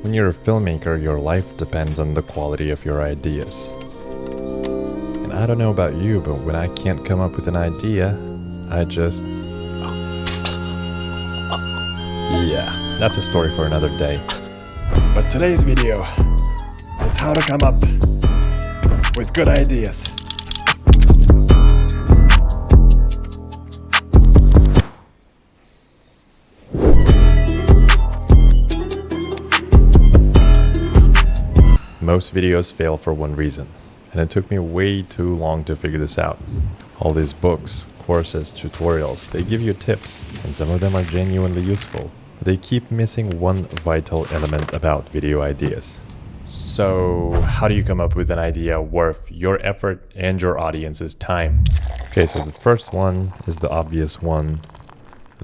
When you're a filmmaker, your life depends on the quality of your ideas. And I don't know about you, but when I can't come up with an idea, I just... Yeah, that's a story for another day. But today's video is how to come up with good ideas. Most videos fail for one reason, and it took me way too long to figure this out. All these books, courses, tutorials, they give you tips, and some of them are genuinely useful. But they keep missing one vital element about video ideas. So, how do you come up with an idea worth your effort and your audience's time? Okay, so the first one is the obvious one.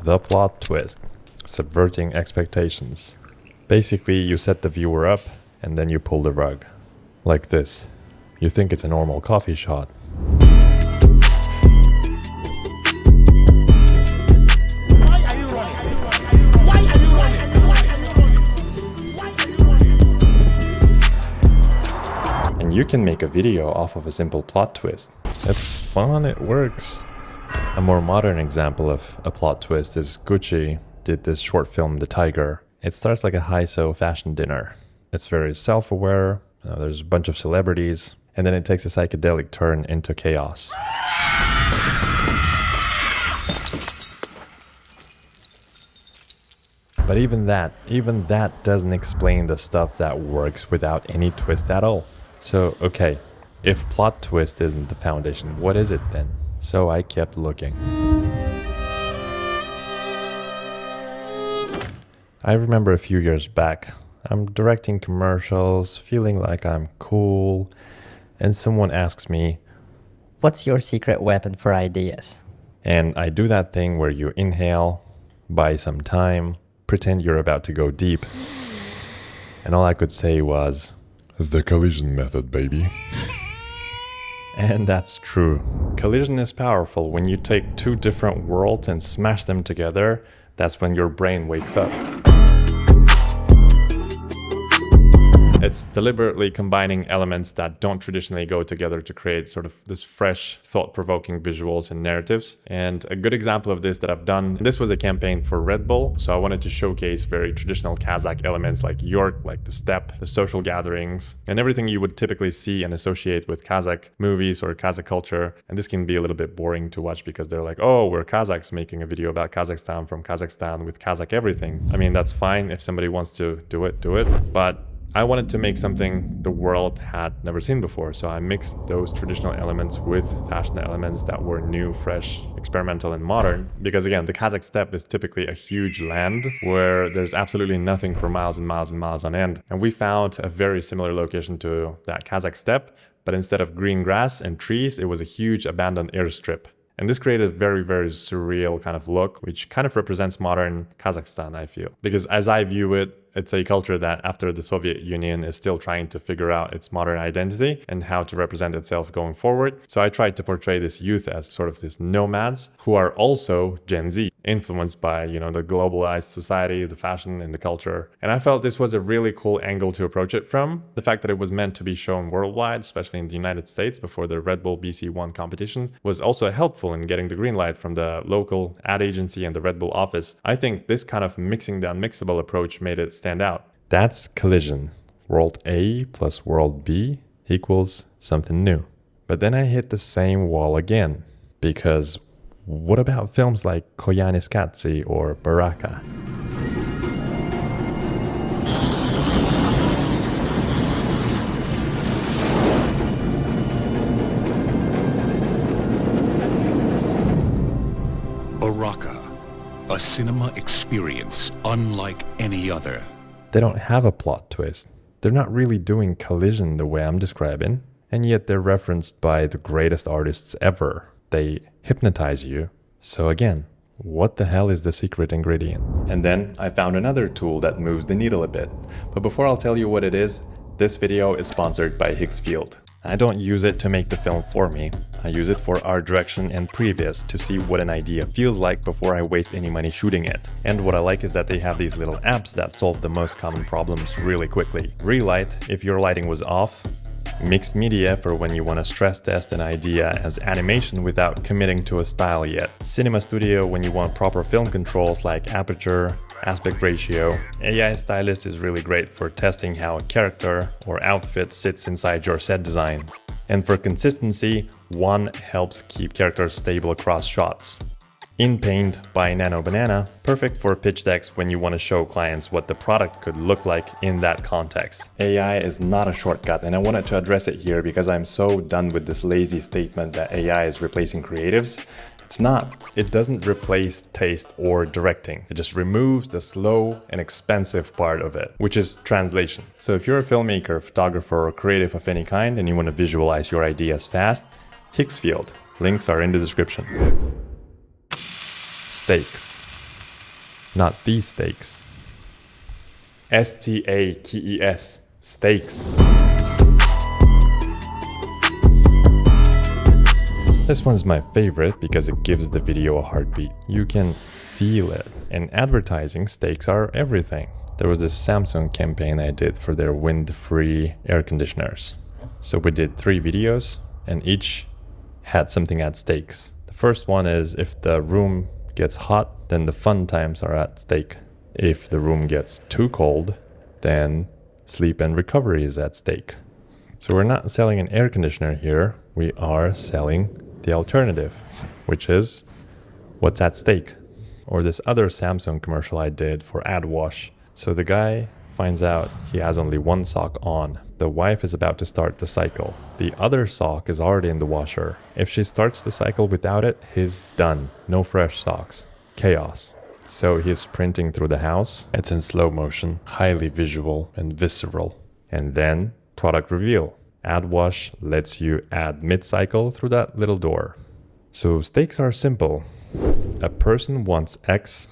The plot twist. Subverting expectations. Basically, you set the viewer up, and then you pull the rug. Like this. You think it's a normal coffee shot. And you can make a video off of a simple plot twist. It's fun, it works. A more modern example of a plot twist is Gucci did this short film, The Tiger. It starts like a high-so fashion dinner. It's very self-aware, there's a bunch of celebrities, and then it takes a psychedelic turn into chaos. But even that doesn't explain the stuff that works without any twist at all. So, okay, if plot twist isn't the foundation, what is it then? So I kept looking. I remember a few years back, I'm directing commercials, feeling like I'm cool, and someone asks me, "What's your secret weapon for ideas?" And I do that thing where you inhale, buy some time, pretend you're about to go deep, and all I could say was, "The collision method, baby." And that's true. Collision is powerful. When you take two different worlds and smash them together, that's when your brain wakes up. It's deliberately combining elements that don't traditionally go together to create sort of this fresh, thought-provoking visuals and narratives. And a good example of this that I've done, this was a campaign for Red Bull. So I wanted to showcase very traditional Kazakh elements like yurt, like the steppe, the social gatherings, and everything you would typically see and associate with Kazakh movies or Kazakh culture. And this can be a little bit boring to watch because they're like, oh, we're Kazakhs making a video about Kazakhstan from Kazakhstan with Kazakh everything. I mean, that's fine. If somebody wants to do it, do it. But I wanted to make something the world had never seen before, so I mixed those traditional elements with fashion elements that were new, fresh, experimental, and modern. Because again, the Kazakh steppe is typically a huge land where there's absolutely nothing for miles and miles and miles on end. And we found a very similar location to that Kazakh steppe, but instead of green grass and trees, it was a huge abandoned airstrip. And this created a very, very surreal kind of look, which kind of represents modern Kazakhstan, I feel. Because as I view it, it's a culture that after the Soviet Union is still trying to figure out its modern identity and how to represent itself going forward. So I tried to portray this youth as sort of these nomads who are also Gen Z, influenced by, the globalized society, the fashion and the culture. And I felt this was a really cool angle to approach it from. The fact that it was meant to be shown worldwide, especially in the United States before the Red Bull BC1 competition, was also helpful in getting the green light from the local ad agency and the Red Bull office. I think this kind of mixing the unmixable approach made it stand out. That's collision. World A plus world B equals something new. But then I hit the same wall again. Because what about films like Koyani Skatsi or Baraka? Baraka, a cinema experience unlike any other. They don't have a plot twist. They're not really doing collision the way I'm describing, and yet they're referenced by the greatest artists ever. They hypnotize you. So again, what the hell is the secret ingredient? And then I found another tool that moves the needle a bit. But before I'll tell you what it is, this video is sponsored by Higgsfield. I don't use it to make the film for me. I use it for art direction and previs to see what an idea feels like before I waste any money shooting it. And what I like is that they have these little apps that solve the most common problems really quickly. Relight if your lighting was off. Mixed media for when you want to stress test an idea as animation without committing to a style yet. Cinema Studio when you want proper film controls like aperture, aspect ratio. AI Stylist is really great for testing how a character or outfit sits inside your set design. And for consistency, One helps keep characters stable across shots. InPaint by Nano Banana, perfect for pitch decks when you want to show clients what the product could look like in that context. AI is not a shortcut, and I wanted to address it here because I'm so done with this lazy statement that AI is replacing creatives. It's not. It doesn't replace taste or directing. It just removes the slow and expensive part of it, which is translation. So if you're a filmmaker, photographer, or creative of any kind and you want to visualize your ideas fast, Higgsfield. Links are in the description. Stakes. Not these stakes. STAKES. Stakes. This one's my favorite because it gives the video a heartbeat. You can feel it. In advertising, stakes are everything. There was this Samsung campaign I did for their wind-free air conditioners. So we did 3 videos and each had something at stakes. The first one is if the room gets hot, then the fun times are at stake. If the room gets too cold, then sleep and recovery is at stake. So we're not selling an air conditioner here, we are selling the alternative, which is what's at stake. Or this other Samsung commercial I did for ad wash. So the guy finds out he has only one sock on. The wife is about to start the cycle. The other sock is already in the washer. If she starts the cycle without it, he's done. No fresh socks. Chaos. So he's sprinting through the house. It's in slow motion, highly visual and visceral. And then product reveal. Ad wash lets you add mid-cycle through that little door. So stakes are simple. A person wants X,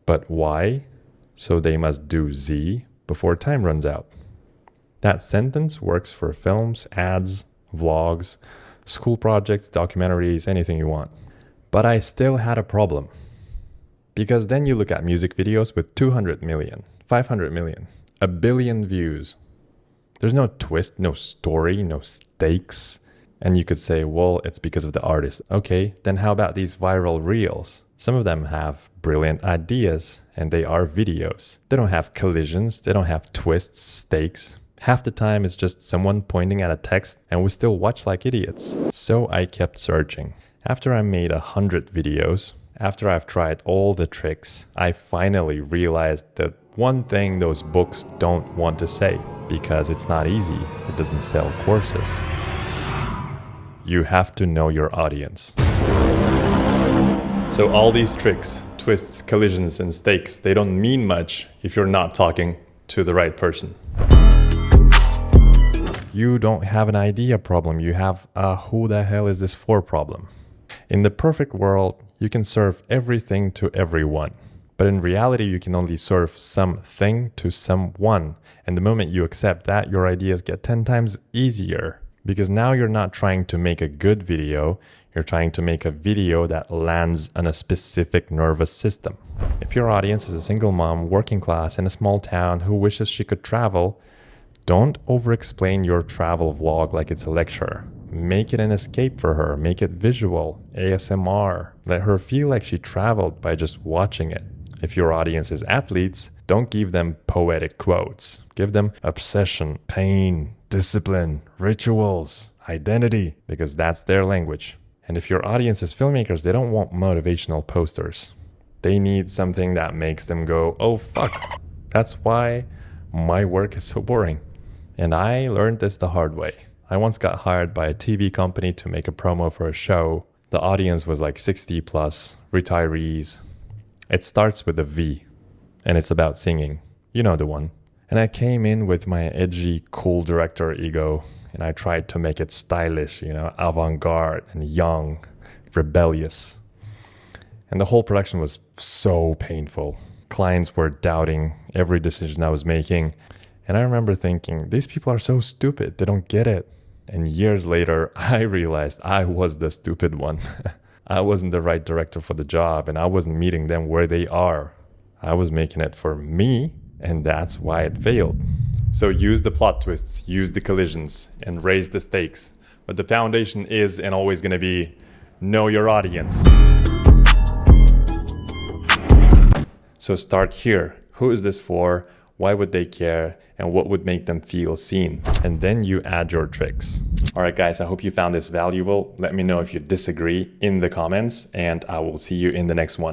but Y, so they must do Z before time runs out. That sentence works for films, ads, vlogs, school projects, documentaries, anything you want. But I still had a problem. Because then you look at music videos with 200 million, 500 million, 1 billion views. There's no twist, no story, no stakes. And you could say, well, it's because of the artist. Okay, then how about these viral reels? Some of them have brilliant ideas and they are videos. They don't have collisions, they don't have twists, stakes. Half the time it's just someone pointing at a text and we still watch like idiots. So I kept searching. After I made 100 videos, after I've tried all the tricks, I finally realized that one thing those books don't want to say, because it's not easy, it doesn't sell courses. You have to know your audience. So all these tricks, twists, collisions, and stakes, they don't mean much if you're not talking to the right person. You don't have an idea problem, you have a who the hell is this for problem. In the perfect world, you can serve everything to everyone. But in reality, you can only serve something to someone. And the moment you accept that, your ideas get 10 times easier. Because now you're not trying to make a good video, you're trying to make a video that lands on a specific nervous system. If your audience is a single mom, working class, in a small town who wishes she could travel, don't over-explain your travel vlog like it's a lecture. Make it an escape for her, make it visual, ASMR. Let her feel like she traveled by just watching it. If your audience is athletes, don't give them poetic quotes. Give them obsession, pain, discipline, rituals, identity, because that's their language. And if your audience is filmmakers, they don't want motivational posters. They need something that makes them go, oh fuck, that's why my work is so boring. And I learned this the hard way. I once got hired by a TV company to make a promo for a show. The audience was like 60 plus, retirees. It starts with a V, and it's about singing. You know the one. And I came in with my edgy, cool director ego, and I tried to make it stylish, avant-garde and young, rebellious. And the whole production was so painful. Clients were doubting every decision I was making. And I remember thinking, these people are so stupid, they don't get it. And years later, I realized I was the stupid one. I wasn't the right director for the job, and I wasn't meeting them where they are. I was making it for me, and that's why it failed. So use the plot twists, use the collisions, and raise the stakes. But the foundation is and always going to be know your audience. So start here. Who is this for? Why would they care? And what would make them feel seen? And then you add your tricks. All right, guys, I hope you found this valuable. Let me know if you disagree in the comments, and I will see you in the next one.